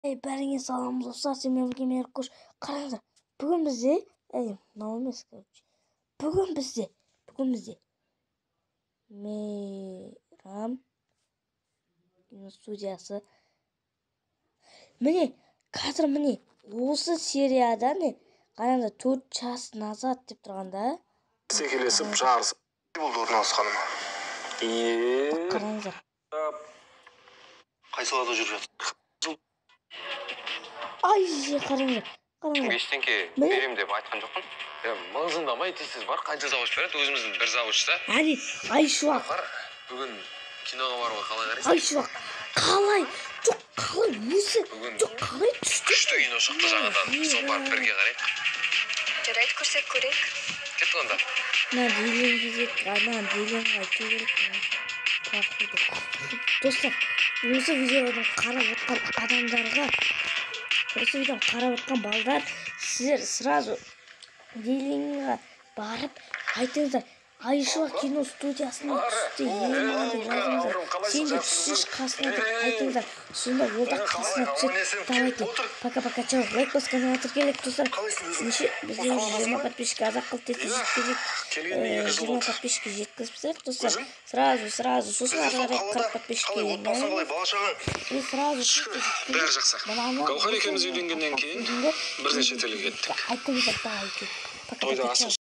Бәріңе саламыз достар, сен мен қош. Қараңыздар, бүгін бізде, мынау емес, бүгін бізде Мейрам студиясы. Міне, қазір міне, осы серияда не, қараңыздар, 4 час назад деп тұрғанда. Секелесіп жарысып болды орналасқаным. Қараңыздар. Қай салада жүріп жатыр? Ай, қараңыздар. Ештеңке берем деп айтқан жоқпын. Мыңзындамай тез бар, қанша заводшы береді, өзіміздің бір заводшыда. Айшуақ. Бүгін киноға баруға қалай қарайсың? Айшуақ. Қалай? Жоқ, қалай өзі? Жоқ, қалай түсті? Күшті кино шықты жаңадан. Соны барып бірге қарайық. Жарайды, көрсек көрейік. Кеттік онда. Дейлен айту керек. Достар, осы видеодан қарап отқан адамдарға, осы видеодан қарап отқан балдар, сіздер сразу Дейленге барып айтыңыздар, Айшуақ кино студиясына түсті ема деп жазыңыздар. Сен де түсіш қасына деп айтыңыздар. Сонда олда қасына түседі. Давайте, пока-пока, чао. Лайк басқаныңа тіркелік, достар. Бізде 20 подписчика азақ қылып тетті жеткізіп. 20 подписчика жеткізіпсіздер, достар. Сразу. Сосын ары қарай 40 подписчика И сразу. Бәрі жақсы. Гаухар екеуміз үйленгеннен кейін бірнеше шетелге кеттік. Айтыңыздар, давайте. Пока-пока, чао.